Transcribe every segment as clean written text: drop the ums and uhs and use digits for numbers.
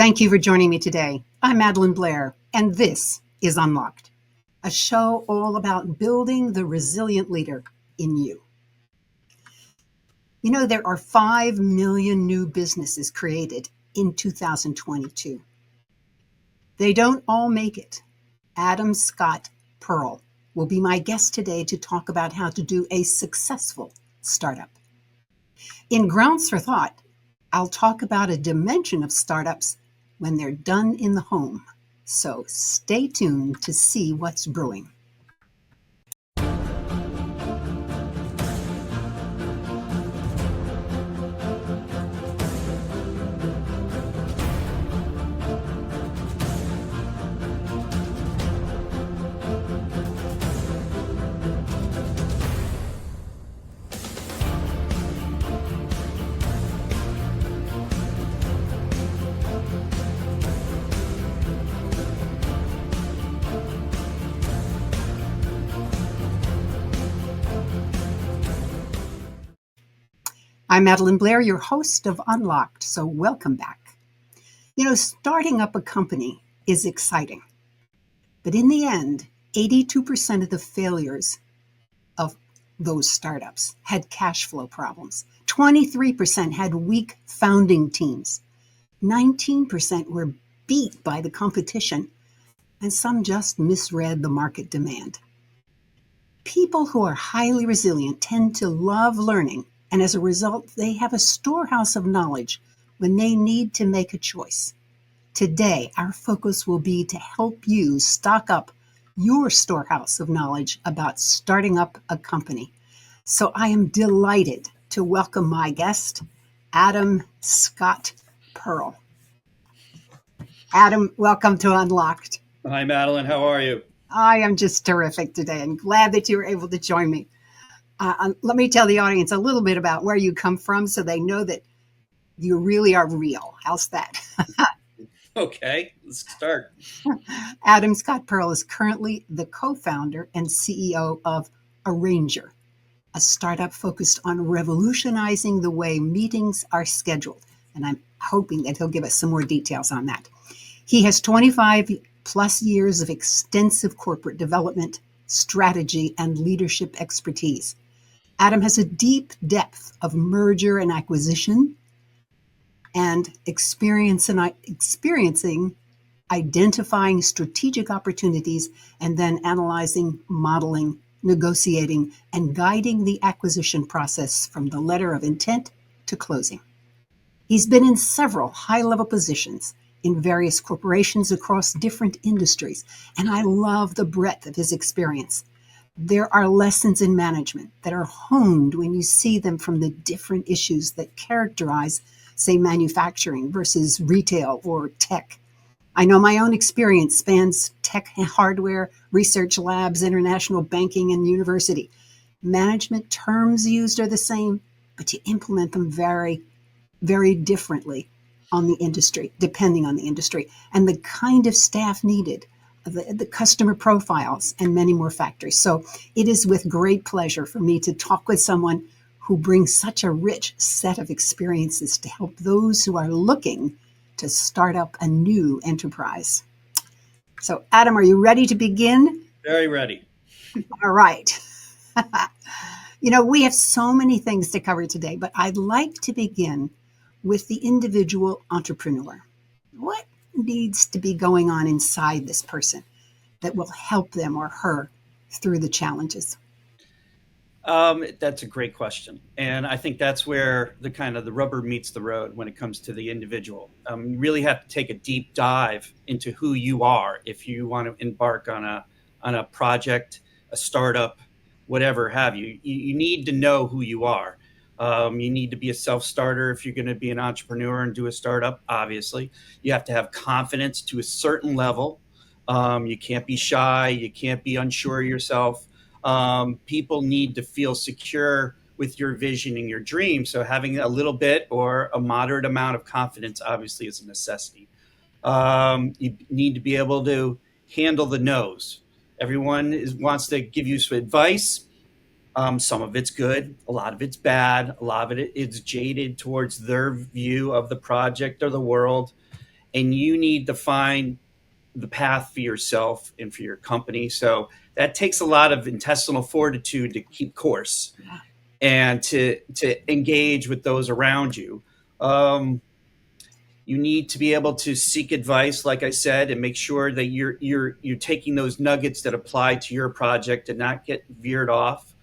Thank you for joining me today. I'm Madelyn Blair, and this is Unlocked, a show all about building the resilient leader in you. You know, there are 5 million new businesses created in 2022. They don't all make it. Adam Scott Perl will be my guest today to talk about how to do a successful startup. In Grounds for Thought, I'll talk about a dimension of startups when they're done in the home. So stay tuned to see what's brewing. I'm Madelyn Blair, your host of Unlocked, so welcome back. You know, starting up a company is exciting, but in the end, 82% of the failures of those startups had cash flow problems. 23% had weak founding teams. 19% were beat by the competition, and some just misread the market demand. People who are highly resilient tend to love learning, and as a result, they have a storehouse of knowledge when they need to make a choice. Today, our focus will be to help you stock up your storehouse of knowledge about starting up a company. So I am delighted to welcome my guest, Adam Scott Perl. Adam, welcome to Unlocked. Hi, Madelyn. How are you? I am just terrific today and glad that you were able to join me. Let me tell the audience a little bit about where you come from so they know that you really are real. How's that? Okay, let's start. Adam Scott Perl is currently the co-founder and CEO of Arrangr, a startup focused on revolutionizing the way meetings are scheduled. And I'm hoping that he'll give us some more details on that. He has 25 plus years of extensive corporate development, strategy, and leadership expertise. Adam has a deep depth of merger and acquisition and experiencing identifying strategic opportunities and then analyzing, modeling, negotiating, and guiding the acquisition process from the letter of intent to closing. He's been in several high-level positions in various corporations across different industries, and I love the breadth of his experience. There are lessons in management that are honed when you see them from the different issues that characterize, say, manufacturing versus retail or tech. I know my own experience spans tech and hardware, research labs, international banking, and university. Management terms used are the same, but you implement them very, very differently on the industry, depending on the industry, and the kind of staff needed, the customer profiles, and many more factors. So it is with great pleasure for me to talk with someone who brings such a rich set of experiences to help those who are looking to start up a new enterprise. So, Adam, are you ready to begin? Very ready. All right. You know, we have so many things to cover today, but I'd like to begin with the individual entrepreneur. What needs to be going on inside this person that will help them or her through the challenges? That's a great question. And I think that's where the rubber meets the road when it comes to the individual. You really have to take a deep dive into who you are if you want to embark on a project, a startup, whatever have you. You need to know who you are. You need to be a self-starter if you're going to be an entrepreneur and do a startup, obviously. You have to have confidence to a certain level. You can't be shy. You can't be unsure of yourself. People need to feel secure with your vision and your dream. So having a little bit or a moderate amount of confidence obviously is a necessity. You need to be able to handle the no's. Everyone wants to give you some advice. Some of it's good, a lot of it's bad, a lot of it is jaded towards their view of the project or the world. and you need to find the path for yourself and for your company. So that takes a lot of intestinal fortitude to keep course and to engage with those around you. You need to be able to seek advice, like I said, and make sure that you're taking those nuggets that apply to your project and not get veered off.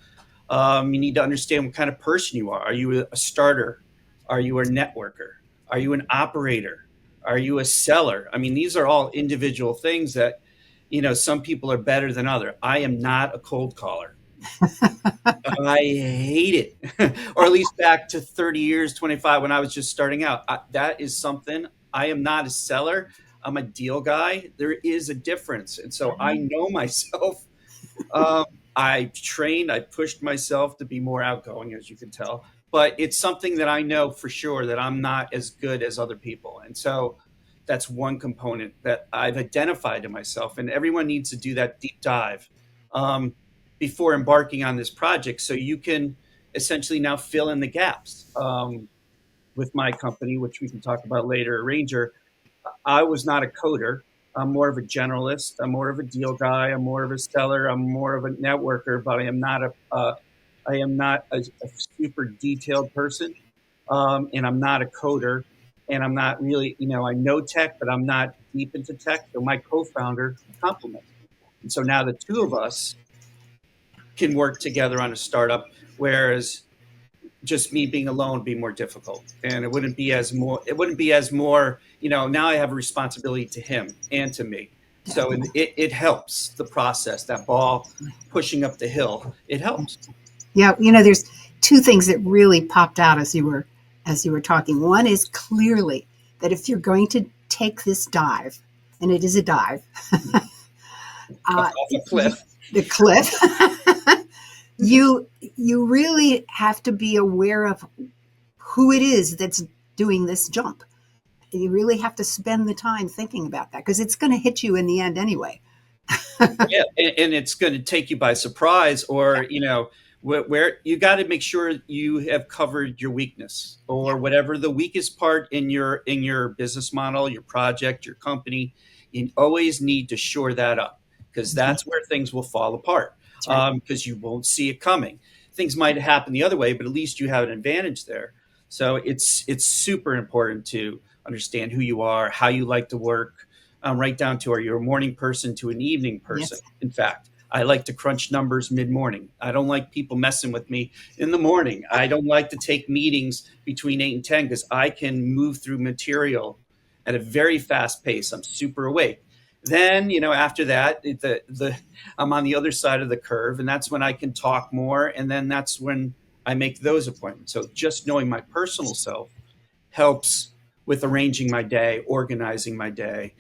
You need to understand what kind of person you are. Are you a starter? Are you a networker? Are you an operator? Are you a seller? I mean, these are all individual things that, some people are better than other. I am not a cold caller. I hate it. Or at least back to 30 years, 25, when I was just starting out. That is something. I am not a seller. I'm a deal guy. There is a difference. And so I know myself. Um, I pushed myself to be more outgoing, as you can tell. But it's something that I know for sure that I'm not as good as other people. And so that's one component that I've identified in myself. And everyone needs to do that deep dive. Before embarking on this project, so you can essentially now fill in the gaps. With my company, which we can talk about later, Arrangr, I was not a coder. I'm more of a generalist. I'm more of a deal guy. I'm more of a seller. I'm more of a networker, but I am not a super detailed person, and I'm not a coder, and I'm not really, I know tech, but I'm not deep into tech. So my co-founder complements me, and so now the two of us can work together on a startup, whereas just me being alone would be more difficult, and it wouldn't be as more, now I have a responsibility to him and to me. So it helps the process, that ball pushing up the hill. It helps. Yeah, there's two things that really popped out as you were talking. One is clearly that if you're going to take this dive, and it is a dive, Off a cliff. the cliff, you really have to be aware of who it is that's doing this jump. You really have to spend the time thinking about that, because it's going to hit you in the end anyway. Yeah, and it's going to take you by surprise, or where you got to make sure you have covered your weakness, or whatever the weakest part in your business model, your project, your company. You always need to shore that up, because that's where things will fall apart, because you won't see it coming. Things might happen the other way, but at least you have an advantage there. So it's super important to understand who you are, how you like to work, right down to, are you a morning person to an evening person? Yes. In fact, I like to crunch numbers mid-morning. I don't like people messing with me in the morning. I don't like to take meetings between 8 and 10, because I can move through material at a very fast pace. I'm super awake. Then, after that, I'm on the other side of the curve, and that's when I can talk more, and then that's when I make those appointments. So just knowing my personal self helps with arranging my day, organizing my day,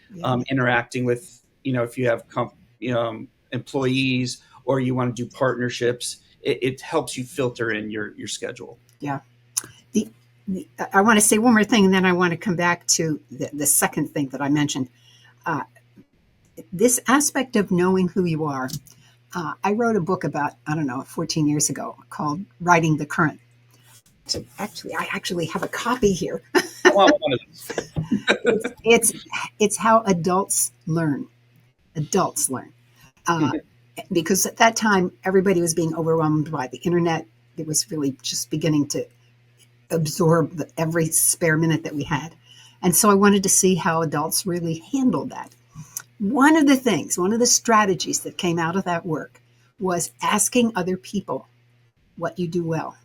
interacting with, if you have employees, or you want to do partnerships, it helps you filter in your schedule. Yeah. I want to say one more thing, and then I want to come back to the second thing that I mentioned. This aspect of knowing who you are. I wrote a book about, 14 years ago, called Writing the Current. I actually have a copy here. I want one of those. It's how adults learn. Because at that time, everybody was being overwhelmed by the internet. It was really just beginning to absorb every spare minute that we had. And so I wanted to see how adults really handled that. One of the strategies that came out of that work was asking other people what you do well.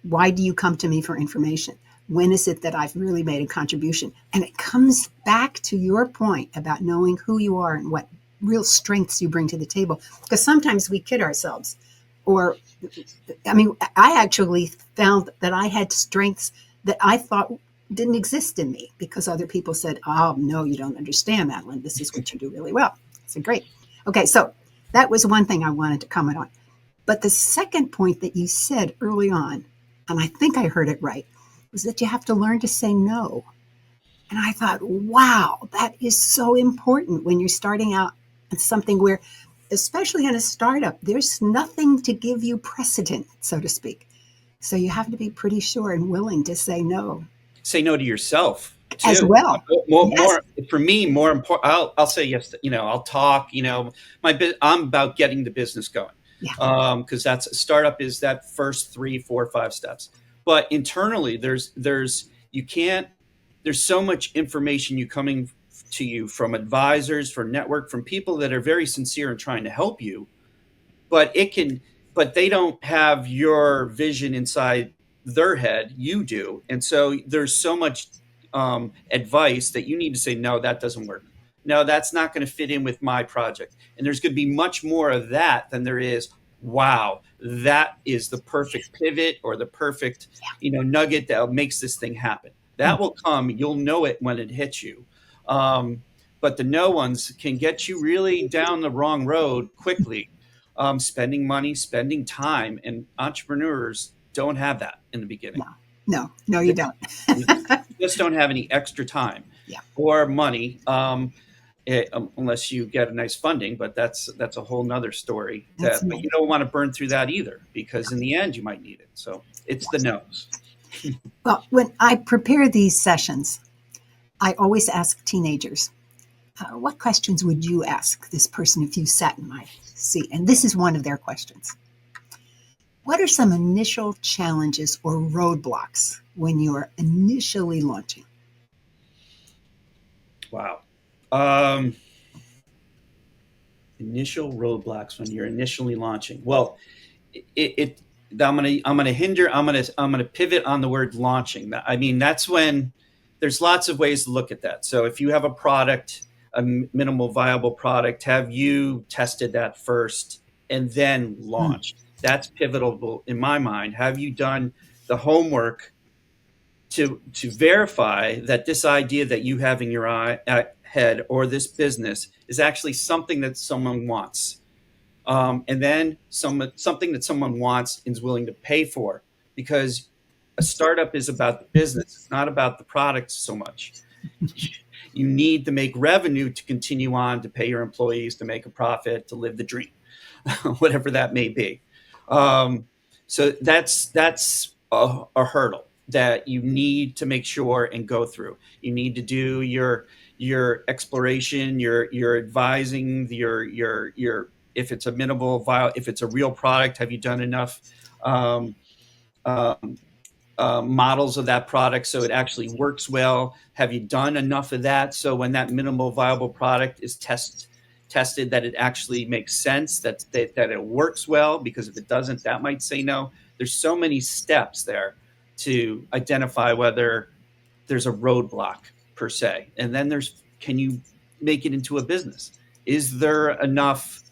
Why do you come to me for information? When is it that I've really made a contribution? And it comes back to your point about knowing who you are and what real strengths you bring to the table. Because sometimes we kid ourselves. I actually found that I had strengths that I thought didn't exist in me, because other people said, "Oh, no, you don't understand, Madelyn. This is what you do really well." I said, "Great." Okay, so that was one thing I wanted to comment on. But the second point that you said early on, and I think I heard it right, was that you have to learn to say no. And I thought, wow, that is so important when you're starting out in something where, especially in a startup, there's nothing to give you precedent, so to speak. So you have to be pretty sure and willing to say no. Say no to yourself. as too. well. More, Yes. more for me, more important. I'll say yes. I'll talk. I'm about getting the business going. Yeah. Because that's startup is that first 3, 4, 5 steps. But internally, you can't. There's so much information coming to you from advisors, from network, from people that are very sincere in trying to help you, but they don't have your vision inside their head. You do. And so there's so much advice that you need to say, no, that doesn't work. No, that's not going to fit in with my project. And there's going to be much more of that than there is, wow, that is the perfect pivot or the perfect nugget that makes this thing happen. That will come. You'll know it when it hits you. But the no ones can get you really down the wrong road quickly. Spending money, spending time, and entrepreneurs don't have that in the beginning. No, you don't. You just don't have any extra time or money, unless you get a nice funding. But that's a whole nother story. But you don't want to burn through that either, because in the end you might need it. So it's the no's. Well, when I prepare these sessions, I always ask teenagers, what questions would you ask this person if you sat in my seat? And this is one of their questions. What are some initial challenges or roadblocks when you are initially launching? Wow. Initial roadblocks when you're initially launching. Well, I'm gonna pivot on the word launching. I mean, that's when there's lots of ways to look at that. So if you have a product, a minimal viable product, have you tested that first and then launched? That's pivotal in my mind. Have you done the homework to verify that this idea that you have in your head or this business is actually something that someone wants? And then something that someone wants and is willing to pay for, because a startup is about the business. It's not about the product so much. You need to make revenue to continue on, to pay your employees, to make a profit, to live the dream, whatever that may be. So that's a hurdle that you need to make sure and go through. You need to do your exploration, your advising, your if it's a minimal vial, if it's a real product, have you done enough models of that product so it actually works well? Have you done enough of that so when that minimal viable product is tested that it actually makes sense, that it works well? Because if it doesn't, that might say no. There's so many steps there to identify whether there's a roadblock per se. And then can you make it into a business? Is there enough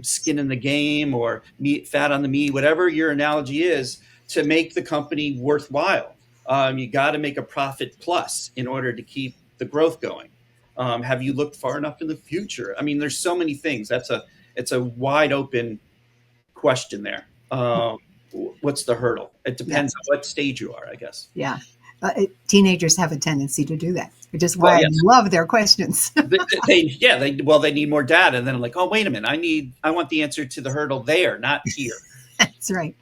skin in the game or fat on the meat, whatever your analogy is, to make the company worthwhile? You got to make a profit plus in order to keep the growth going. Have you looked far enough in the future? I mean, there's so many things. It's a wide open question there. What's the hurdle? It depends on what stage you are, I guess. Yeah. Teenagers have a tendency to do that, which is why I love their questions. they need more data. And then I'm like, oh, wait a minute. I want the answer to the hurdle there, not here. That's right.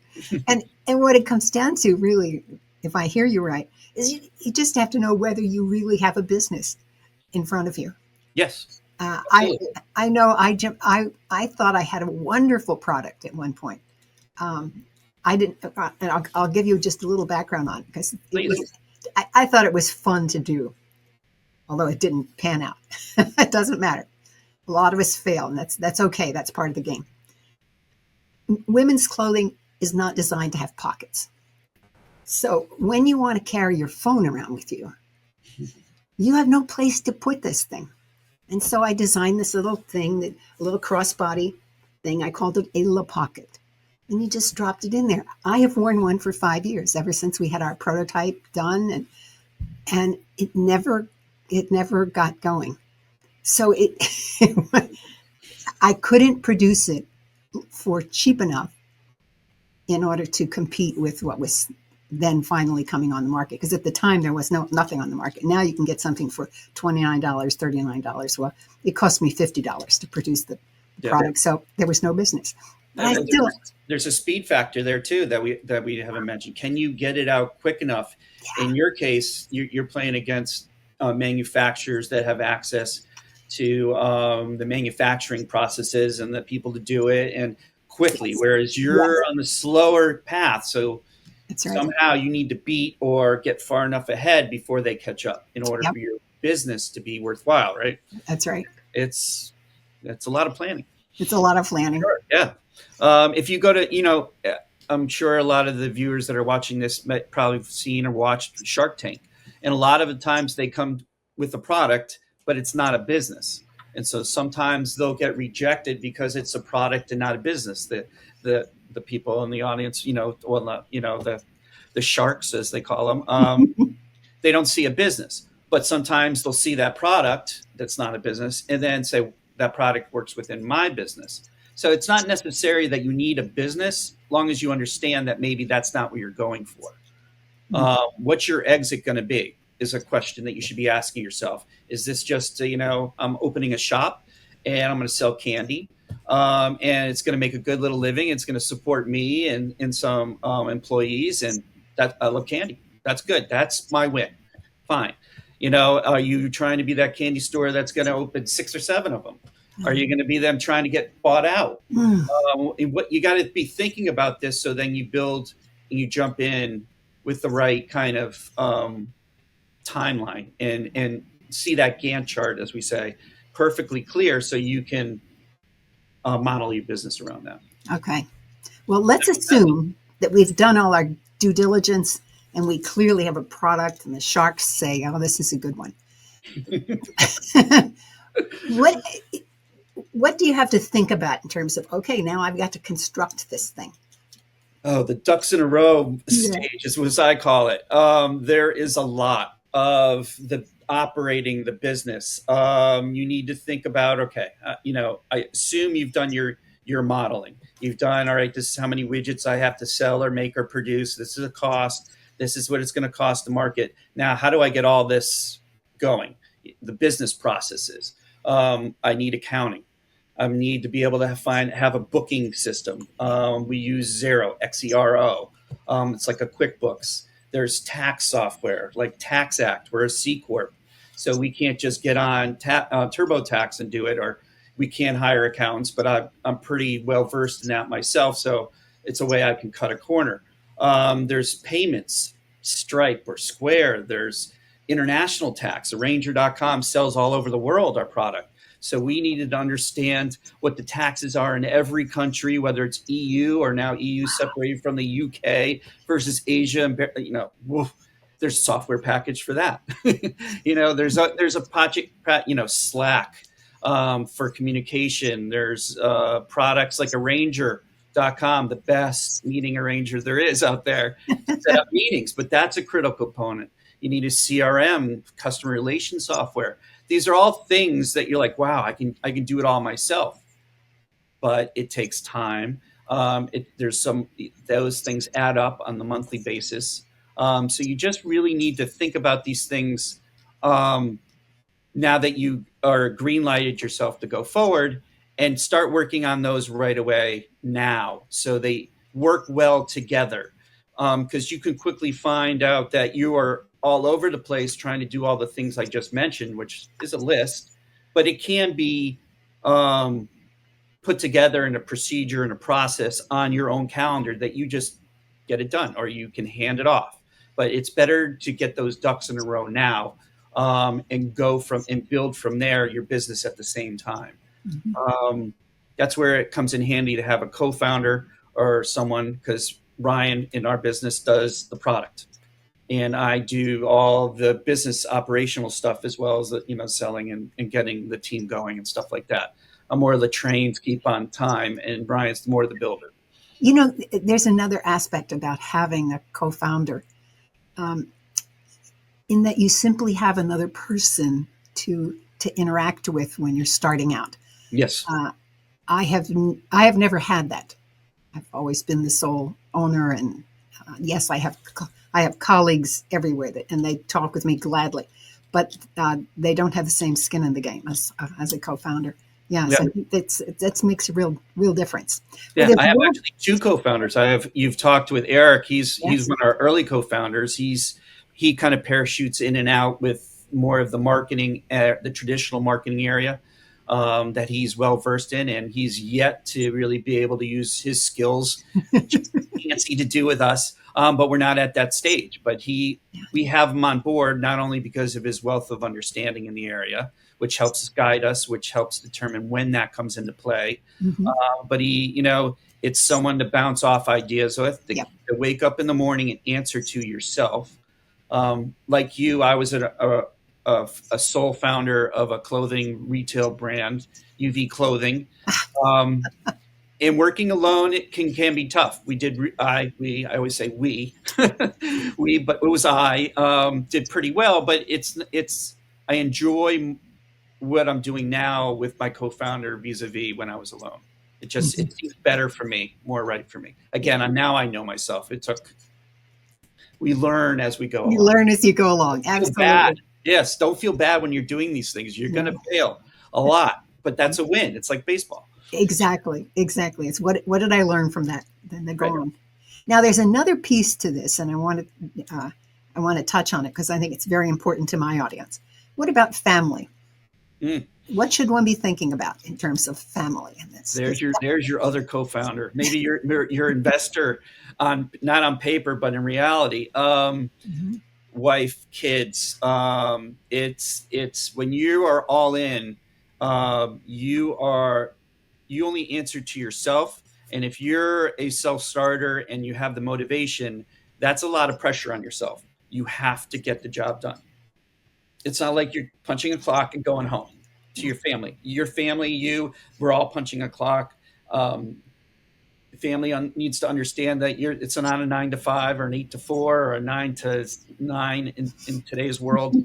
And what it comes down to, really, if I hear you right, is you just have to know whether you really have a business in front of you. Yes. I know I thought I had a wonderful product at one point. I didn't, and I'll give you just a little background on it, because I thought it was fun to do, although it didn't pan out. It doesn't matter. A lot of us fail, and that's okay. That's part of the game. Women's clothing is not designed to have pockets. So when you want to carry your phone around with you, you have no place to put this thing. And so I designed this little thing, a little crossbody thing. I called it a La Pocket. And you just dropped it in there. I have worn one for 5 years, ever since we had our prototype done, and it never got going. So I couldn't produce it for cheap enough in order to compete with what was then finally coming on the market. Because at the time there was nothing on the market. Now you can get something for $29, $39. Well, it cost me $50 to produce the product, so there was no business. But I still, There's a speed factor there too that we haven't mentioned. Can you get it out quick enough? In your case, you're playing against manufacturers that have access to the manufacturing processes and the people to do it and quickly, whereas you're on the slower path. So that's right. somehow you need to beat or get far enough ahead before they catch up in order for your business to be worthwhile, right? That's right. It's a lot of planning. It's a lot of planning. Sure, yeah. If you go to, I'm sure a lot of the viewers that are watching this might probably seen or watched Shark Tank. And a lot of the times they come with a product, but it's not a business. And so sometimes they'll get rejected because it's a product and not a business. The people in the audience, the sharks, as they call them, they don't see a business. But sometimes they'll see that product that's not a business and then say, that product works within my business. So it's not necessary that you need a business, long as you understand that maybe that's not what you're going for. What's your exit going to be is a question that you should be asking yourself. Is this just, I'm opening a shop and I'm going to sell candy and it's going to make a good little living. It's going to support me and some employees, and that I love candy. That's good. That's my win. Fine. Are you trying to be that candy store that's going to open 6 or 7 of them? Are you going to be them trying to get bought out? What you got to be thinking about this, so then you build and you jump in with the right kind of timeline and see that Gantt chart, as we say, perfectly clear, so you can model your business around that. Okay. Well, let's assume that we've done all our due diligence and we clearly have a product and the sharks say, oh, this is a good one. What do you have to think about in terms of, okay, now I've got to construct this thing? Oh, the ducks in a row stage is what I call it. There is a lot of the operating the business. You need to think about, okay, I assume you've done your modeling. You've done, all right, this is how many widgets I have to sell or make or produce. This is a cost. This is what it's going to cost to market. Now, how do I get all this going? The business processes. I need accounting. I need to be able to have a booking system. We use Xero, Xero. It's like a QuickBooks. There's tax software like TaxAct. We're a C Corp. So we can't just get on TurboTax and do it, or we can't hire accountants, but I'm pretty well versed in that myself. So it's a way I can cut a corner. There's payments, Stripe or Square. There's international tax. Arrangr.com sells all over the world our product. So we needed to understand what the taxes are in every country, whether it's EU or now EU separated from the UK versus Asia. There's a software package for that. There's a project, Slack for communication. There's products like Arrangr.com, the best meeting arranger there is out there to set up meetings, but that's a critical component. You need a CRM, customer relation software. These are all things that you're like, wow, I can do it all myself, but it takes time. Those things add up on the monthly basis. So you just really need to think about these things now that you are green-lighted yourself to go forward, and start working on those right away now, so they work well together. Because you can quickly find out that you are all over the place trying to do all the things I just mentioned, which is a list, but it can be put together in a procedure and a process on your own calendar that you just get it done, or you can hand it off. But it's better to get those ducks in a row now and build from there your business at the same time. Mm-hmm. That's where it comes in handy to have a co-founder or someone, because Ryan in our business does the product, and I do all the business operational stuff, as well as the, selling and getting the team going and stuff like that. I'm more of the trains keep on time, and Brian's more of the builder. There's another aspect about having a co-founder, in that you simply have another person to interact with when you're starting out. Yes. I have never had that. I've always been the sole owner, and yes, I have colleagues everywhere and they talk with me gladly, but they don't have the same skin in the game as a co-founder. Yeah, Yeah. so that makes a real difference. Well, Yeah, there's I have one, actually two co-founders. You've talked with Eric. He's yes. one of our early co-founders. He kind of parachutes in and out with more of the marketing, the traditional marketing area that he's well versed in, and he's yet to really be able to use his skills, which is fancy to do with us. But we're not at that stage. But we have him on board not only because of his wealth of understanding in the area, which helps guide us, which helps determine when that comes into play, Hmm. but it's someone to bounce off ideas with, Yeah. to wake up in the morning and answer to yourself. Like you, I was a sole founder of a clothing retail brand, UV Clothing. Um, and working alone, it can be tough. I always say we, but it was did pretty well. But I enjoy what I'm doing now with my co-founder vis-a-vis when I was alone. Hmm. It seems better for me, more right for me. Yeah. Again, now I know myself. We learn as we go You along. learn as you go along. Don't feel bad. Absolutely. Yes, don't feel bad when you're doing these things. You're going to No. fail a lot, but that's a win. It's like baseball. Exactly. Exactly. It's what did I learn from that? Then they Right. go on. Now, there's another piece to this, and I want to touch on it because I think it's very important to my audience. What about family? Mm. What should one be thinking about in terms of family? And There's your other co-founder. Maybe your investor on not on paper, but in reality. Mhm. Wife, kids. It's when you are all in, you only answer to yourself. And if you're a self-starter and you have the motivation, that's a lot of pressure on yourself. You have to get the job done. It's not like you're punching a clock and going home to your family. Your family, we're all punching a clock. Um, family needs to understand that it's not a 9 to 5 or an 8 to 4 or a 9 to 9 in today's world,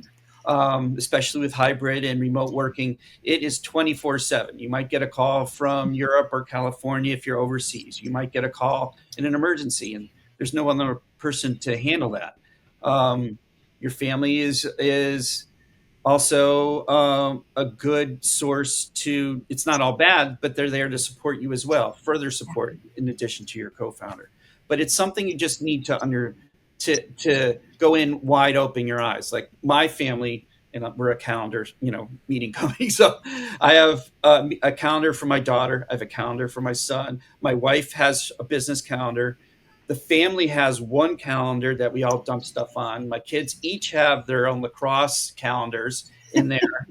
especially with hybrid and remote working. It is 24/7. You might get a call from Europe or California if you're overseas. You might get a call in an emergency, and there's no other person to handle that. Your family is also a good source to, it's not all bad, but they're there to support you as well, further support in addition to your co-founder. But it's something you just need to go in wide open your eyes. Like my family, and we're a calendar meeting company, so I have a calendar for my daughter, I have a calendar for my son, my wife has a business calendar, the family has one calendar that we all dump stuff on. My kids each have their own lacrosse calendars in there.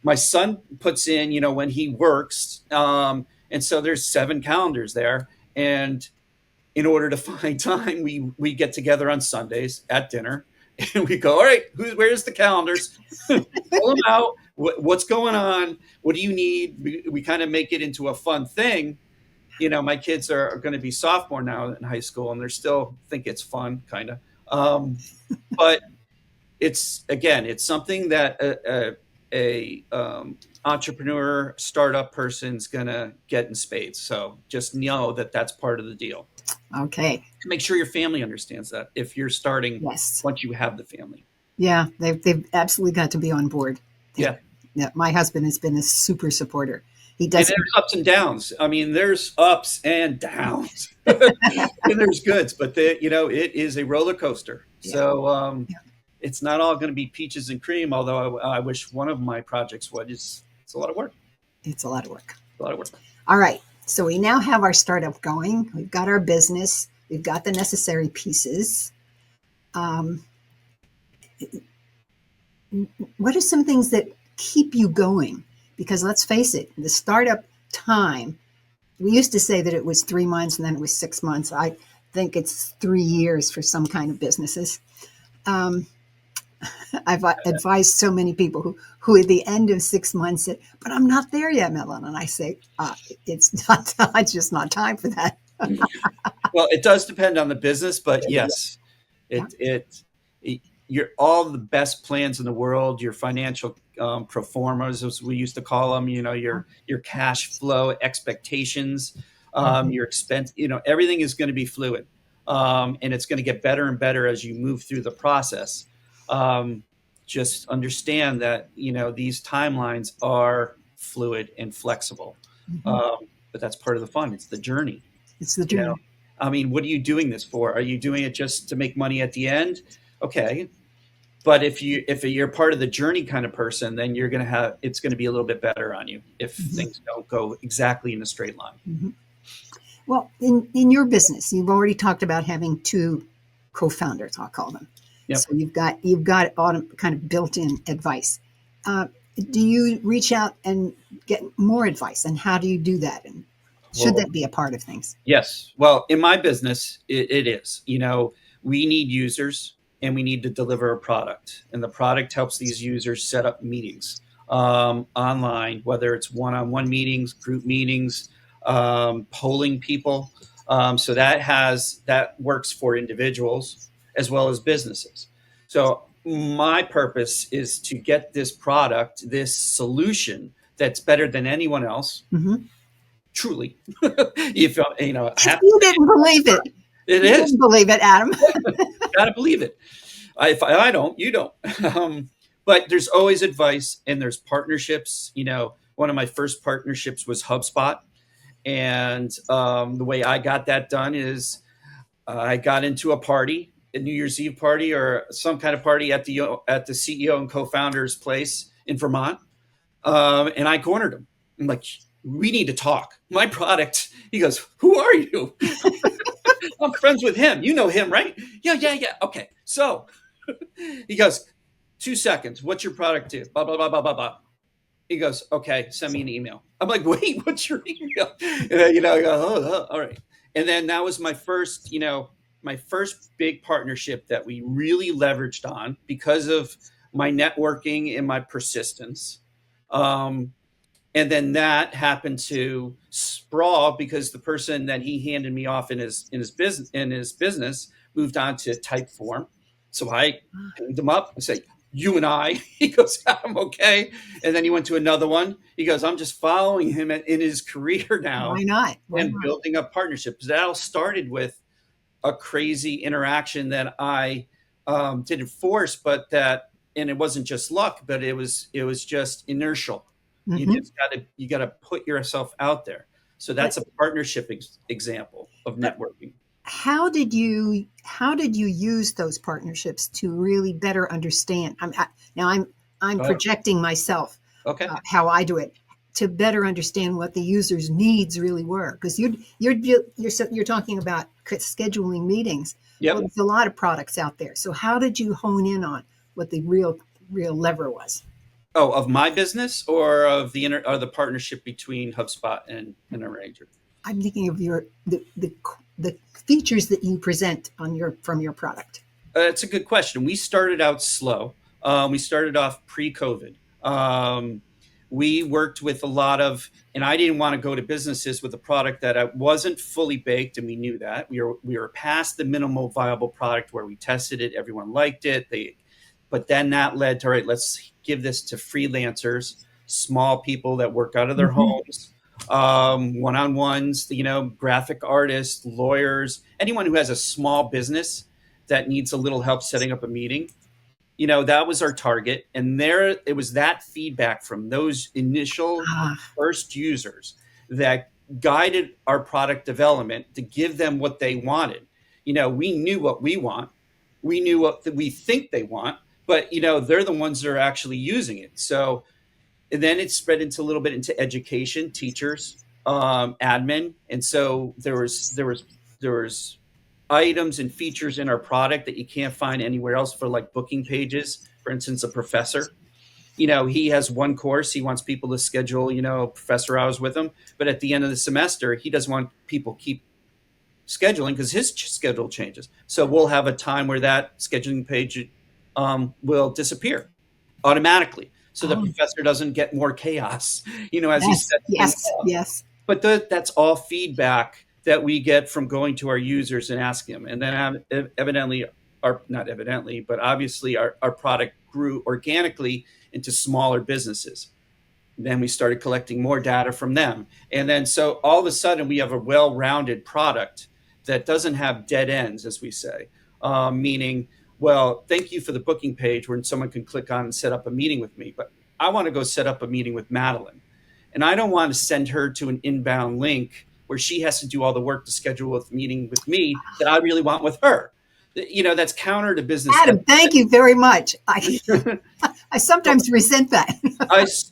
My son puts in, when he works. And so there's 7 calendars there. And in order to find time, we get together on Sundays at dinner and we go, all right, where's the calendars? Pull them out. What's going on? What do you need? We kind of make it into a fun thing. My kids are going to be sophomore now in high school, and they still think it's fun, kind of. But it's something that a entrepreneur startup person's going to get in spades. So just know that that's part of the deal. Okay. Make sure your family understands that if you're starting Yes. once you have the family. Yeah, they've absolutely got to be on board. Yeah. Yeah. My husband has been a super supporter. He And does. there's ups and downs. I mean, there's ups and downs, and there's goods, but it is a roller coaster. Yeah. So Yeah. it's not all going to be peaches and cream. Although I wish one of my projects would. It's a lot of work. It's a lot of work. A lot of work. All right. So we now have our startup going. We've got our business. We've got the necessary pieces. What are some things that keep you going? Because let's face it, the startup time, we used to say that it was 3 months and then it was 6 months. I think it's 3 years for some kind of businesses. Um, I've advised so many people who at the end of 6 months said, but I'm not there yet, Madelyn. And I say, it's not, it's just not time for that. Well, it does depend on the business, but yes, Yeah. you're all the best plans in the world, your financial pro formas, as we used to call them, your cash flow expectations, your expense, everything is going to be fluid. And it's going to get better and better as you move through the process. Just understand that, these timelines are fluid and flexible. Mm-hmm. But that's part of the fun. It's the journey. It's the You know, journey. I mean, what are you doing this for? Are you doing it just to make money at the end? Okay. But if you're part of the journey kind of person, then it's going to be a little bit better on you if Mm-hmm. things don't go exactly in a straight line. Mm-hmm. Well, in your business, you've already talked about having two co-founders, I'll call them. Yep. So you've got kind of built-in advice. Uh, do you reach out and get more advice, and how do you do that? And should Well, that be a part of things? yes. Well, in my business, it is. We need users and we need to deliver a product. And the product helps these users set up meetings online, whether it's one-on-one meetings, group meetings, polling people. So that works for individuals as well as businesses. So my purpose is to get this product, this solution that's better than anyone else. Mm-hmm. Truly, if You didn't believe it. It You is. didn't believe it, Adam. Gotta believe it. If I don't, you don't. But there's always advice and there's partnerships. One of my first partnerships was HubSpot. And the way I got that done is I got into a party, a New Year's Eve party or some kind of party at the CEO and co-founder's place in Vermont. And I cornered him. I'm like, we need to talk. My product. He goes, who are you? I'm friends with him. You know him, right? Yeah. Okay. So he goes, 2 seconds. What's your product do? Blah, blah, blah, blah, blah, blah. He goes, okay, send me an email. I'm like, wait, what's your email? And then, I go, all right. And then that was my first big partnership that we really leveraged on because of my networking and my persistence. And then that happened to sprawl because the person that he handed me off in his business moved on to Typeform. So I picked him up and said, you and I. He goes, I'm okay. And then he went to another one. He goes, I'm just following him in his career now. Why not? And building up partnerships. That all started with a crazy interaction that I didn't force, and it wasn't just luck, but it was just inertial. Mm-hmm. You got to put yourself out there. So that's a partnership example of networking. How did you use those partnerships to really better understand? I'm projecting myself. Okay. How I do it to better understand what the user's needs really were, because you're talking about scheduling meetings. Yep. Well, there's a lot of products out there. So how did you hone in on what the real lever was? Oh, of my business or of the partnership between HubSpot and Arrangr? I'm thinking of the features that you present from your product. It's a good question. We started out slow. We started off pre-COVID. We worked with a lot of, and I didn't want to go to businesses with a product that wasn't fully baked, and we knew that. We were past the minimal viable product where we tested it, everyone liked it. But then that led to, all right, let's give this to freelancers, small people that work out of their homes, one-on-ones, graphic artists, lawyers, anyone who has a small business that needs a little help setting up a meeting. That was our target. And it was that feedback from those initial first users that guided our product development to give them what they wanted. We knew what we want. We knew what we think they want, but, they're the ones that are actually using it. So, and then it spread into a little bit into education, teachers, admin. And so there was items and features in our product that you can't find anywhere else for, like booking pages. For instance, a professor, he has one course. He wants people to schedule, professor hours with him. But at the end of the semester, he doesn't want people keep scheduling because his schedule changes. So we'll have a time where that scheduling page will disappear automatically. So the professor doesn't get more chaos, as he said. Yes. But that's all feedback that we get from going to our users and asking them. And then obviously our product grew organically into smaller businesses. Then we started collecting more data from them. And then so all of a sudden we have a well-rounded product that doesn't have dead ends, as we say, meaning, well, thank you for the booking page where someone can click on and set up a meeting with me. But I want to go set up a meeting with Madelyn. And I don't want to send her to an inbound link where she has to do all the work to schedule a meeting with me that I really want with her. That's counter to business. Adam, thank you very much. I Well, sometimes resent that.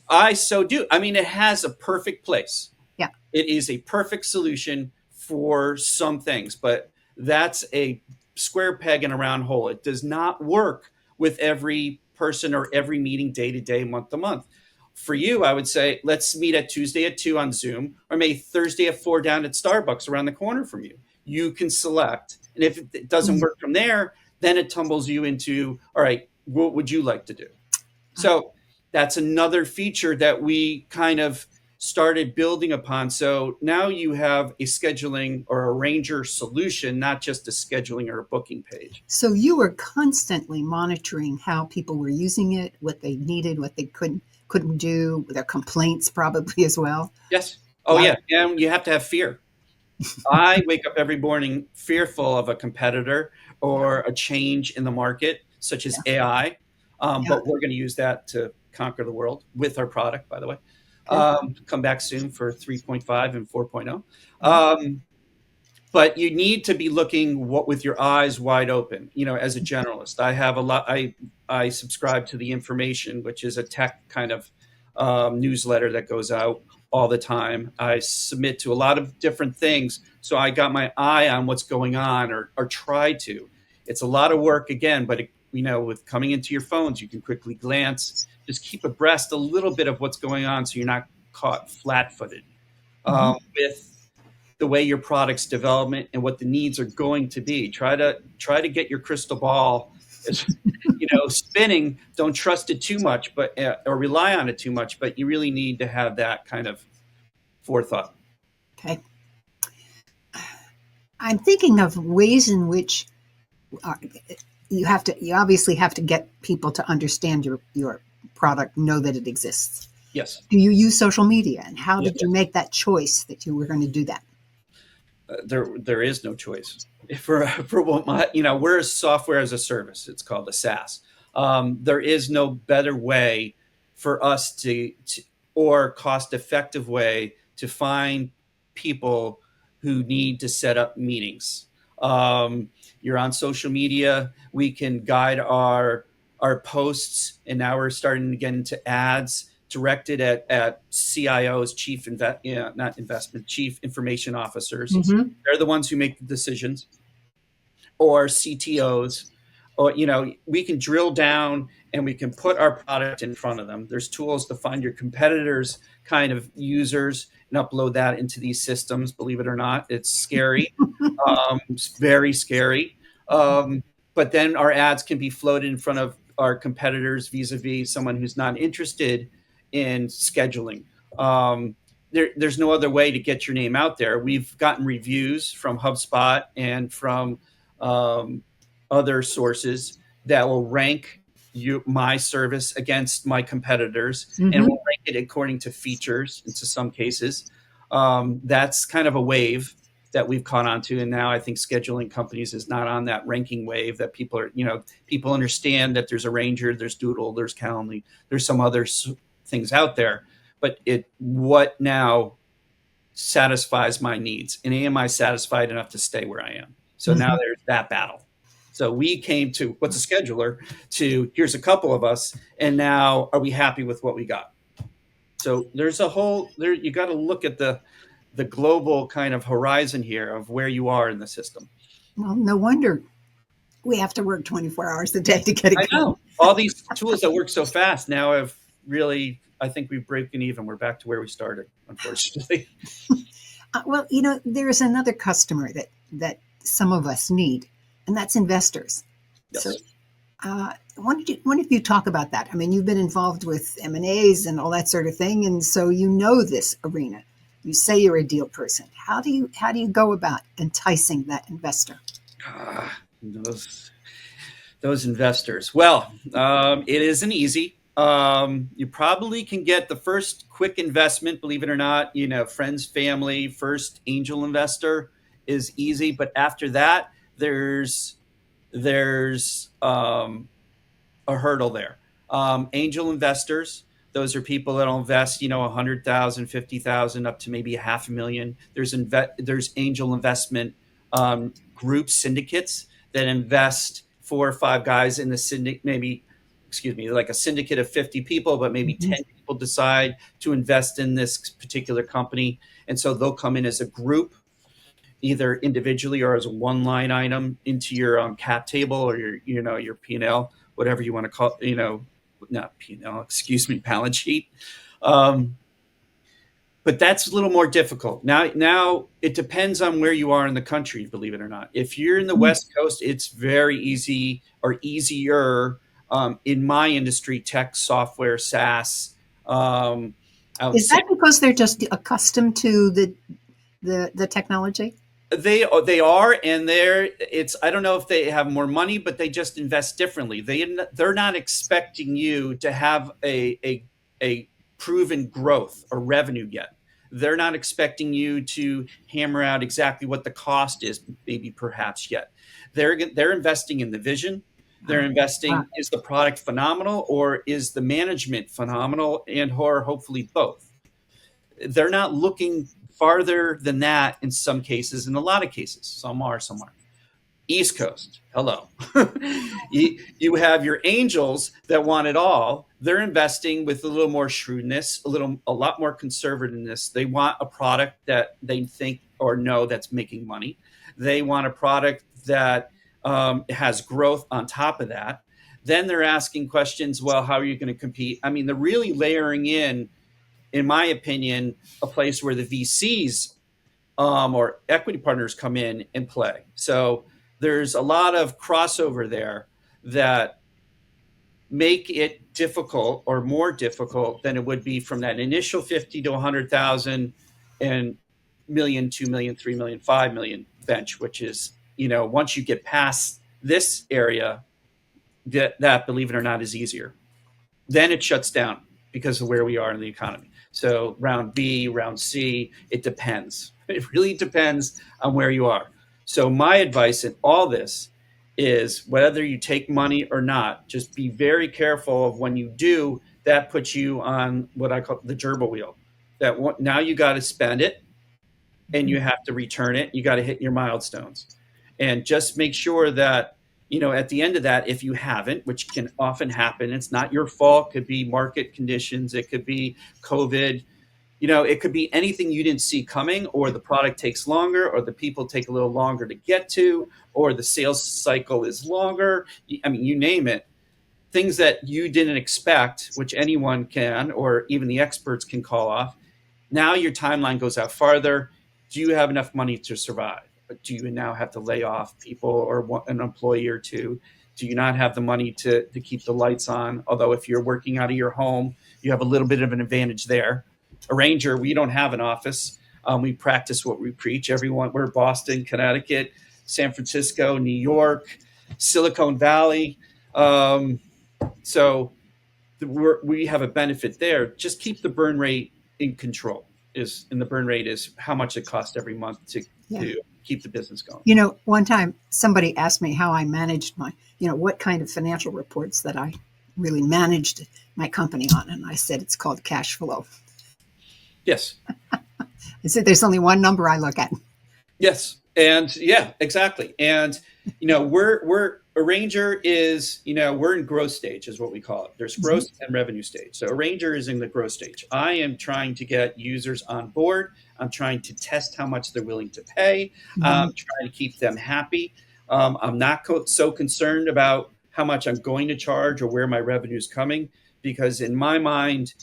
I so do. I mean, it has a perfect place. Yeah. It is a perfect solution for some things, but that's a square peg in a round hole. It does not work with every person or every meeting day to day, month to month. For you, I would say, let's meet at Tuesday at 2 on Zoom, or maybe Thursday at 4 down at Starbucks around the corner from you. You can select. And if it doesn't work from there, then it tumbles you into, all right, what would you like to do? So that's another feature that we kind of started building upon. So now you have a scheduling or Arrangr solution, not just a scheduling or a booking page. So you were constantly monitoring how people were using it, what they needed, what they couldn't do, their complaints probably as well. Yes. Oh, yeah. And you have to have fear. I wake up every morning fearful of a competitor or a change in the market, such as AI. But we're going to use that to conquer the world with our product, by the way. Come back soon for 3.5 and 4.0. But you need to be looking with your eyes wide open. As a generalist, I have a lot. I subscribe to The Information, which is a tech kind of newsletter that goes out all the time. I submit to a lot of different things, so I got my eye on what's going on, or try to. It's a lot of work again, but with coming into your phones, you can quickly glance. Just keep abreast a little bit of what's going on, so you're not caught flat-footed with the way your product's development and what the needs are going to be. Try to get your crystal ball, spinning. Don't trust it too much, or rely on it too much. But you really need to have that kind of forethought. Okay. I'm thinking of ways in which you obviously have to get people to understand your product, know that it exists. Yes. Do you use social media, and how did you make that choice that you were going to do that? There is no choice for what we're a software as a service. It's called a SaaS. There is no better way for us to or cost effective way to find people who need to set up meetings. You're on social media. We can guide our posts, and now we're starting to get into ads directed at CIOs, chief information officers. Mm-hmm. They're the ones who make the decisions, or CTOs. Or we can drill down and we can put our product in front of them. There's tools to find your competitors' kind of users and upload that into these systems. Believe it or not, it's scary. It's very scary. But then our ads can be floated in front of our competitors vis-a-vis someone who's not interested in scheduling. There's no other way to get your name out there. We've gotten reviews from HubSpot and from other sources that will rank my service against my competitors, and we'll rank it according to features into some cases. That's kind of a wave that we've caught on to. And now I think scheduling companies is not on that ranking wave that people are, people understand that there's Arrangr, there's Doodle, there's Calendly, there's some other things out there, but what now satisfies my needs? And am I satisfied enough to stay where I am? So now there's that battle. So we came to what's a scheduler to here's a couple of us, and now are we happy with what we got? So there's you got to look at the global kind of horizon here of where you are in the system. Well, no wonder we have to work 24 hours a day to get it going. I know. All these tools that work so fast now have really, I think we've broken even. We're back to where we started, unfortunately. Well, there's another customer that some of us need, and that's investors. Yes. So why don't you talk about that? I mean, you've been involved with M&As and all that sort of thing, and so you know this arena. You say you're a deal person. How do you go about enticing that investor? Those investors. Well, it isn't easy. You probably can get the first quick investment, believe it or not, friends, family, first angel investor is easy. But after that, there's a hurdle there. Angel investors Those are people that'll invest, 100,000, 50,000, up to maybe $500,000. There's angel investment group syndicates that invest 4 or 5 guys in the syndicate, maybe, excuse me, like a syndicate of 50 people, but maybe Mhm. 10 people decide to invest in this particular company. And so they'll come in as a group, either individually or as a one line item into your cap table or your P&L, whatever you want to call, not P&L, excuse me, balance sheet. Um, but that's a little more difficult. Now it depends on where you are in the country, believe it or not. If you're in the West Coast, it's very easy, or easier, in my industry, tech, software, SaaS. I would Is say that because they're just accustomed to the technology? they are, and I don't know if they have more money, but they just invest differently. They're not expecting you to have a proven growth or revenue yet. They're not expecting you to hammer out exactly what the cost is, maybe perhaps yet. They're investing in the vision. They're Ah, investing, is the product phenomenal, or is the management phenomenal, and or hopefully both. They're not looking farther than that in some cases. In a lot of cases, some are, some aren't. East Coast, hello. You have your angels that want it all. They're investing with a little more shrewdness, a lot more conservativeness. They want a product that they think or know that's making money. They want a product that has growth on top of that. Then they're asking questions. Well, how are you going to compete? I mean, they're really layering in my opinion, a place where the VCs, or equity partners come in and play. So there's a lot of crossover there that make it difficult, or more difficult than it would be from that initial 50 to 100,000 and million, 2 million, 3 million, 5 million bench, which is, once you get past this area, that believe it or not is easier. Then it shuts down because of where we are in the economy. So round B, round C, it depends. It really depends on where you are. So my advice in all this is, whether you take money or not, just be very careful of when you do. That puts you on what I call the gerbil wheel. Now you got to spend it, and you have to return it. You got to hit your milestones, and just make sure that, at the end of that, if you haven't, which can often happen, it's not your fault. It could be market conditions. It could be COVID. It could be anything you didn't see coming, or the product takes longer, or the people take a little longer to get to, or the sales cycle is longer. I mean, you name it. Things that you didn't expect, which anyone can, or even the experts can call off. Now your timeline goes out farther. Do you have enough money to survive? Do you now have to lay off people, or an employee or two? Do you not have the money to keep the lights on? Although if you're working out of your home, you have a little bit of an advantage there. Arrangr, we don't have an office. We practice what we preach. We're Boston, Connecticut, San Francisco, New York, Silicon Valley. So we have a benefit there. Just keep the burn rate in control. And the burn rate is how much it costs every month to keep the business going. One time somebody asked me how I managed what kind of financial reports that I really managed my company on. And I said, it's called cash flow. Yes. I said, there's only one number I look at. Yes. And yeah, exactly. And, we're Arrangr is, we're in growth stage is what we call it. There's growth and revenue stage. So Arrangr is in the growth stage. I am trying to get users on board. I'm trying to test how much they're willing to pay. I'm trying to keep them happy. I'm not so concerned about how much I'm going to charge or where my revenue is coming, because in my mind,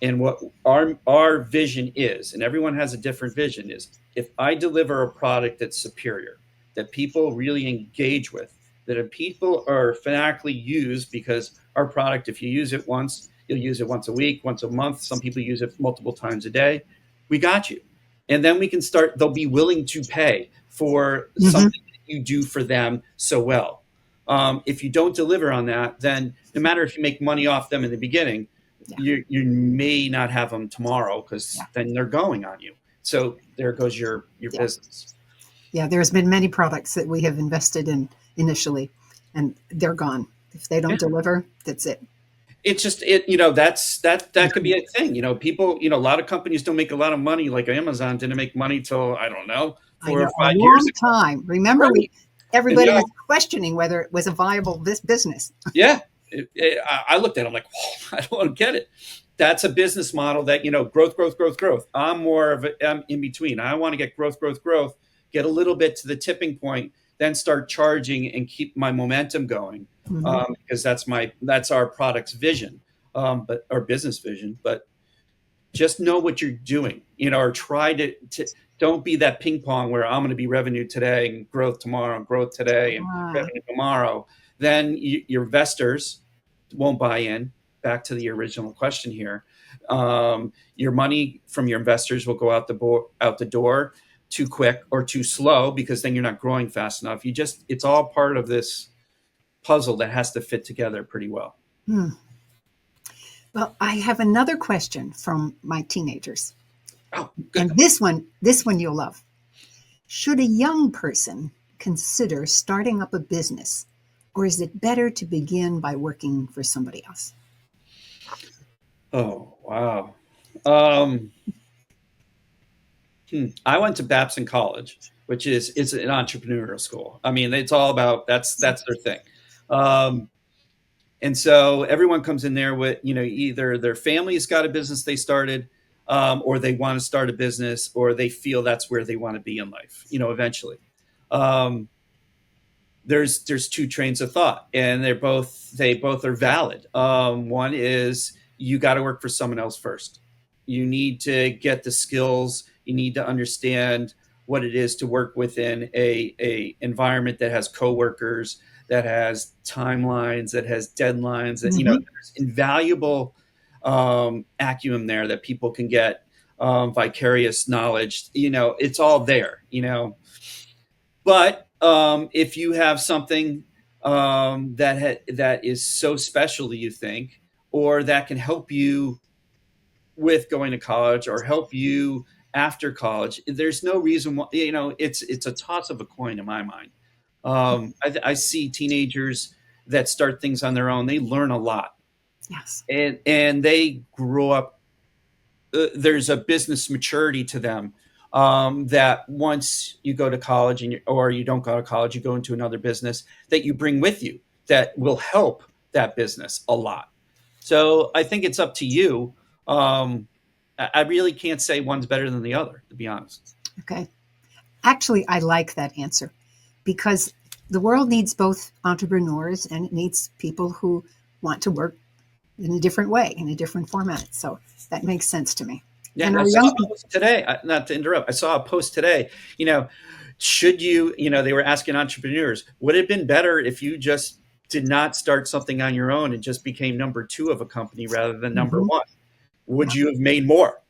and what our vision is, and everyone has a different vision, is if I deliver a product that's superior, that people really engage with, that people are fanatically use, because our product, if you use it once, you'll use it once a week, once a month. Some people use it multiple times a day. We got you. And then we can start, they'll be willing to pay for something that you do for them so well. If you don't deliver on that, then no matter if you make money off them in the beginning, you may not have them tomorrow, because then they're going on you. So there goes your business. Yeah, there's been many products that we have invested in initially, and they're gone. If they don't deliver, that's it. It's just that could be a thing. People, a lot of companies don't make a lot of money. Like Amazon didn't make money till, I don't know, I 4 or know, a 5 years long ago. time. Remember, Right. And everybody was questioning whether it was a viable business. yeah, I looked at it, I'm like, whoa, I don't get it. That's a business model that, growth, growth, growth, growth. I'm more of I'm in between. I want to get growth, growth, growth, get a little bit to the tipping point, then start charging and keep my momentum going. Mhm. Because that's our product's vision, but our business vision. But just know what you're doing, or try to don't be that ping pong where I'm going to be revenue today and growth tomorrow and growth today and Ah, revenue tomorrow. Then your investors won't buy in. Back to the original question here. Your money from your investors will go out the door too quick or too slow, because then you're not growing fast enough. It's all part of this puzzle that has to fit together pretty well. hmm. Well, I have another question from my teenagers. Oh, And good. this one you'll love. Should a young person consider starting up a business, or is it better to begin by working for somebody else? Oh, wow. Um, I went to Babson College, which is an entrepreneurial school. I mean, it's all about that's their thing. Um, and so everyone comes in there with, either their family's got a business they started, or they want to start a business, or they feel that's where they want to be in life, eventually. Um, there's two trains of thought, and they both are valid. One is, you got to work for someone else first. You need to get the skills. You need to understand what it is to work within a environment that has coworkers, that has timelines, that has deadlines, that Hmm. there's invaluable acumen there that people can get, vicarious knowledge. It's all there. But if you have something that is so special, do you think, or that can help you with going to college, or help you after college, there's no reason why. It's a toss of a coin in my mind. I see teenagers that start things on their own. They learn a lot, Yes. and they grow up. There's a business maturity to them, that once you go to college, or you don't go to college, you go into another business that you bring with you, that will help that business a lot. So I think it's up to you. I really can't say one's better than the other, to be honest. Okay. Actually, I like that answer because the world needs both entrepreneurs and it needs people who want to work in a different way, in a different format. So that makes sense to me. Yeah, And I our saw young a post today. Not to interrupt, I saw a post today. Should you? They were asking entrepreneurs, would it have been better if you just did not start something on your own and just became number two of a company rather than number Mhm. one? Would Yeah. you have made more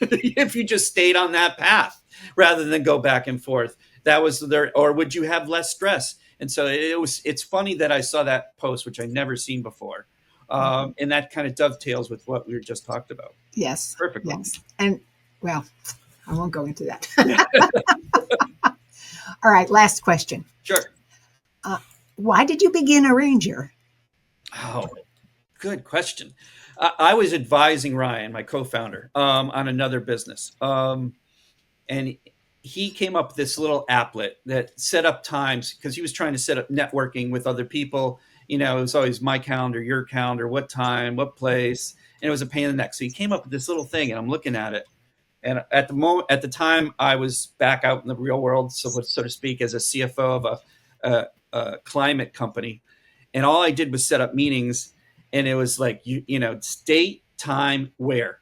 if you just stayed on that path rather than go back and forth? That was there, or would you have less stress? And so it's funny that I saw that post, which I never seen before, and that kind of dovetails with what we were just talked about Yes. perfectly. Yes. And well, I won't go into that. Yeah, All right. Last question. sure. Uh, why did you begin Arrangr? Oh, good question. I was advising Ryan, my co-founder, on another business, and he came up with this little applet that set up times, because he was trying to set up networking with other people. It was always my calendar, your calendar, what time, what place, and it was a pain in the neck. So he came up with this little thing, and I'm looking at it. And at the time, I was back out in the real world, so to speak, as a CFO of a climate company, and all I did was set up meetings, and it was like date, time, where,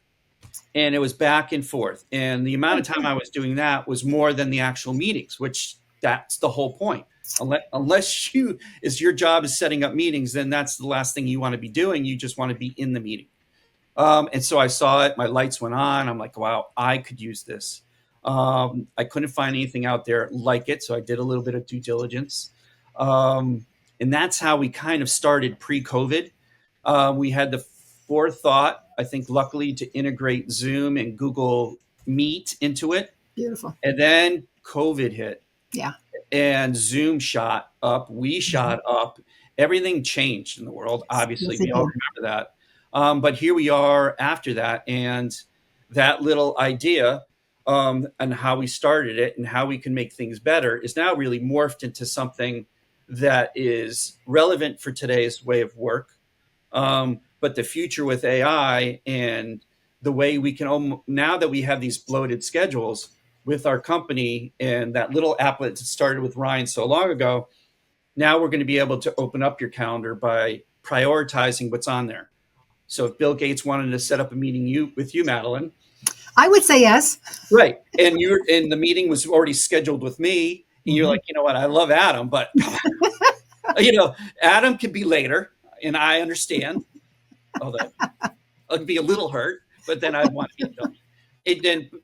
and it was back and forth, and the amount of time I was doing that was more than the actual meetings, which that's the whole point. Unless your job is setting up meetings, then that's the last thing you want to be doing. You just want to be in the meeting. And so I saw it, my lights went on. I'm like, wow, I could use this. I couldn't find anything out there like it, so I did a little bit of due diligence. Um, and that's how we kind of started pre-COVID. We had the forethought, I think, luckily, to integrate Zoom and Google Meet into it. Beautiful. And then COVID hit, Yeah. and Zoom shot up. We Mhm. shot up. Everything changed in the world. Obviously, Yes, it we all did. remember that. But here we are after that, and that little idea and how we started it and how we can make things better is now really morphed into something that is relevant for today's way of work. But the future with AI and the way we can, now that we have these bloated schedules with our company and that little applet that started with Ryan so long ago, now we're going to be able to open up your calendar by prioritizing what's on there. So if Bill Gates wanted to set up a meeting with you, Madelyn, I would say yes. right, and the meeting was already scheduled with me, and you're like, you know what, I love Adam, but Adam could be later, and I understand. Although I'd be a little hurt, but then I'd want to get done.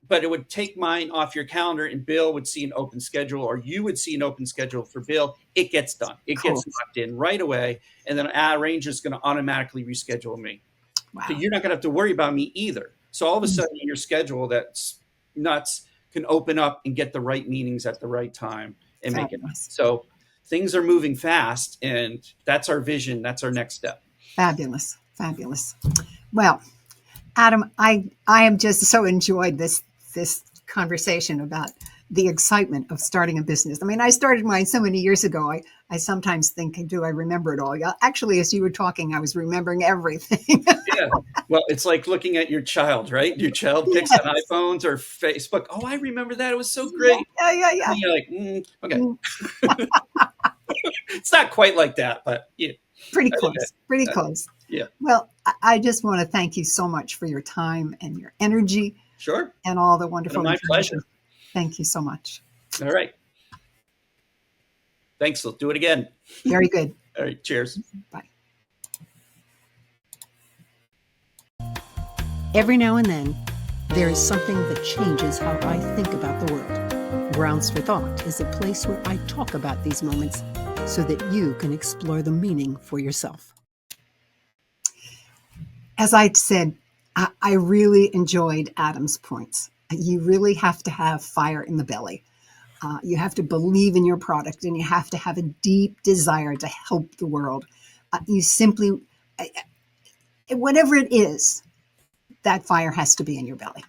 But it would take mine off your calendar, and Bill would see an open schedule, or you would see an open schedule for Bill. It gets done. It gets locked in right away, and then Arrangr is going to automatically reschedule me. Wow. So you're not going to have to worry about me either. So all of a sudden, your schedule that's nuts can open up and get the right meetings at the right time and make it. So things are moving fast, and that's our vision. That's our next step. Fabulous. Fabulous. Well, Adam, I have just so enjoyed this conversation about the excitement of starting a business. I mean, I started mine so many years ago. I sometimes think, do I remember it all? Actually, as you were talking, I was remembering everything. Yeah. Well, it's like looking at your child, right? Your child picks on iPhones or Facebook. Oh, I remember that. It was so great. Yeah. And you're like, okay. It's not quite like that, but yeah. Pretty close. Yeah. Well, I just want to thank you so much for your time and your energy. Sure. And all the wonderful My pleasure. Thank you so much. All right. Thanks. We'll do it again. Very good. All right. Cheers. Bye. Every now and then, there is something that changes how I think about the world. Grounds for Thought is a place where I talk about these moments so that you can explore the meaning for yourself. As I said, I really enjoyed Adam's points. You really have to have fire in the belly. You have to believe in your product, and you have to have a deep desire to help the world. You simply, whatever it is, that fire has to be in your belly.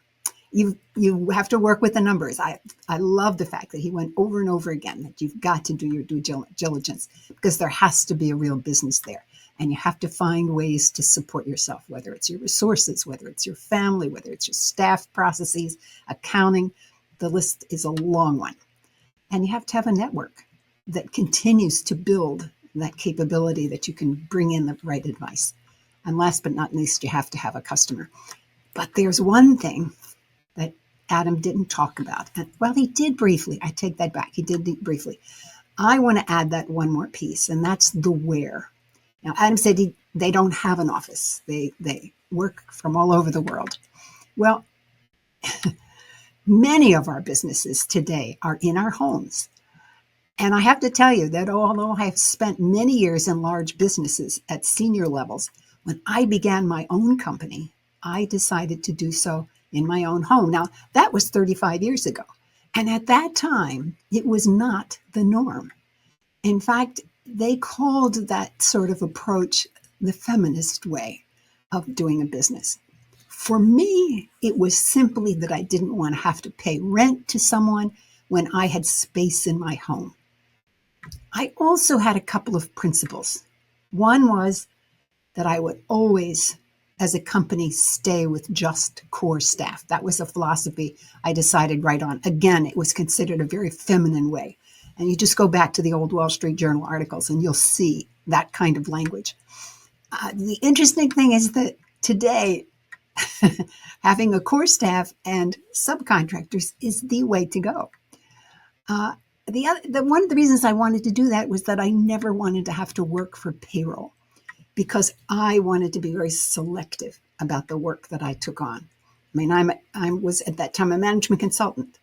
You have to work with the numbers. I love the fact that he went over and over again that you've got to do your due diligence, because there has to be a real business there. And you have to find ways to support yourself, whether it's your resources, whether it's your family, whether it's your staff processes, accounting. The list is a long one. And you have to have a network that continues to build that capability that you can bring in the right advice. And last but not least, you have to have a customer. But there's one thing that Adam didn't talk about. Well, he did briefly. I take that back. He did briefly. I want to add that one more piece, and that's the where. Now, Adam said they don't have an office. They work from all over the world. Well, many of our businesses today are in our homes. And I have to tell you that although I have spent many years in large businesses at senior levels, when I began my own company, I decided to do so in my own home. Now, that was 35 years ago. And at that time, it was not the norm. In fact, they called that sort of approach the feminist way of doing a business. For me, it was simply that I didn't want to have to pay rent to someone when I had space in my home. I also had a couple of principles. One was that I would always, as a company, stay with just core staff. That was a philosophy I decided right on. Again, it was considered a very feminine way. And you just go back to the old Wall Street Journal articles and you'll see that kind of language. The interesting thing is that today, having a core staff and subcontractors is the way to go. One of the reasons I wanted to do that was that I never wanted to have to work for payroll, because I wanted to be very selective about the work that I took on. I mean, I was at that time a management consultant,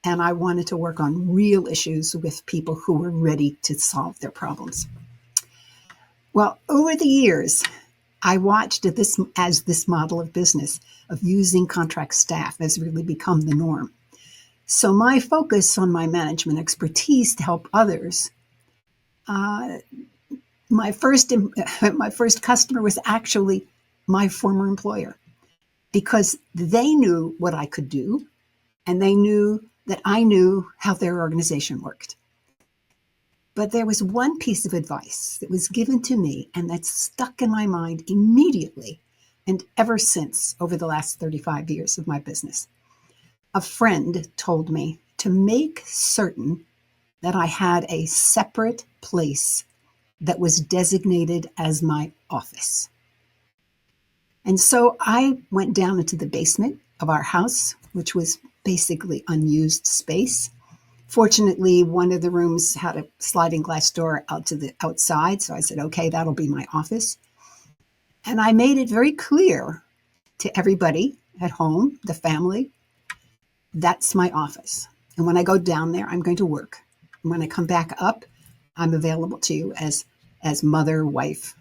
and I wanted to work on real issues with people who were ready to solve their problems. Well, over the years, I watched this model of business of using contract staff has really become the norm. So my focus on my management expertise to help others, my first customer was actually my former employer because they knew what I could do and they knew that I knew how their organization worked. But there was one piece of advice that was given to me and that stuck in my mind immediately and ever since over the last 35 years of my business. A friend told me to make certain that I had a separate place that was designated as my office. And so I went down into the basement of our house, which was basically unused space. Fortunately, one of the rooms had a sliding glass door out to the outside. So I said, okay, that'll be my office. And I made it very clear to everybody at home, the family, that's my office. And when I go down there, I'm going to work. And when I come back up, I'm available to you as mother, wife.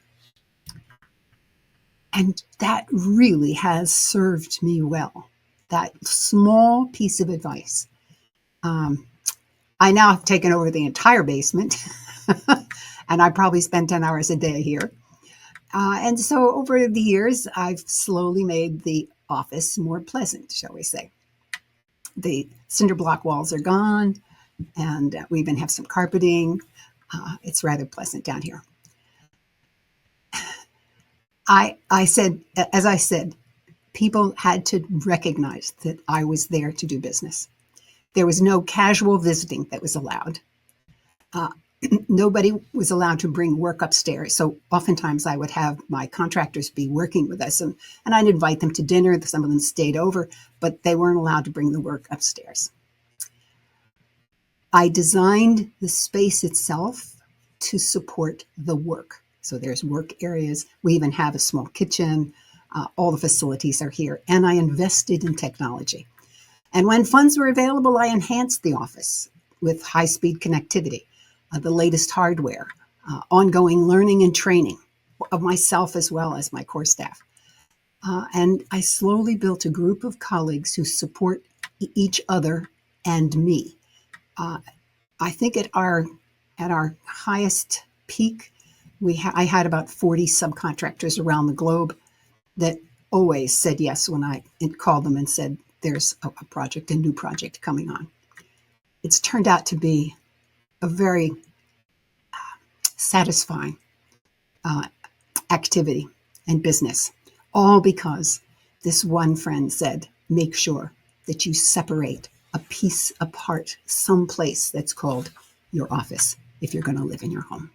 And that really has served me well. That small piece of advice. I now have taken over the entire basement, and I probably spend 10 hours a day here. And so over the years, I've slowly made the office more pleasant, shall we say. The cinder block walls are gone, and we even have some carpeting. It's rather pleasant down here. As I said, people had to recognize that I was there to do business. There was no casual visiting that was allowed. Nobody was allowed to bring work upstairs. So oftentimes I would have my contractors be working with us and I'd invite them to dinner. Some of them stayed over, but they weren't allowed to bring the work upstairs. I designed the space itself to support the work. So there's work areas. We even have a small kitchen. All the facilities are here. And I invested in technology. And when funds were available, I enhanced the office with high-speed connectivity, the latest hardware, ongoing learning and training of myself as well as my core staff. And I slowly built a group of colleagues who support each other and me. I think at our highest peak, I had about 40 subcontractors around the globe that always said yes when I called them and said, there's a new project coming on. It's turned out to be a very satisfying activity and business, all because this one friend said, make sure that you separate a piece apart someplace that's called your office if you're going to live in your home.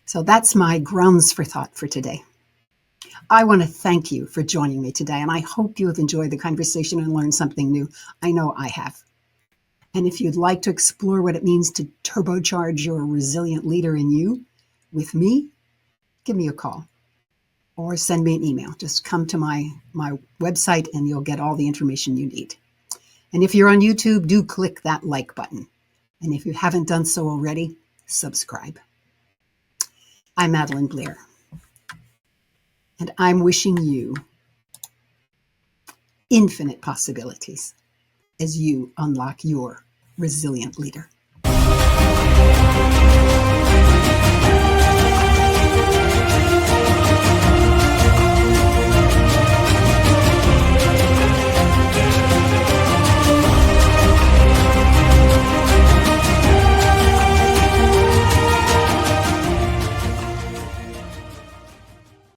So that's my grounds for thought for today. I want to thank you for joining me today, and I hope you have enjoyed the conversation and learned something new. I know I have. And if you'd like to explore what it means to turbocharge your resilient leader in you with me, give me a call or send me an email. Just come to my website and you'll get all the information you need. And if you're on YouTube, do click that like button. And if you haven't done so already, subscribe. I'm Madelyn Blair. And I'm wishing you infinite possibilities as you unlock your resilient leader.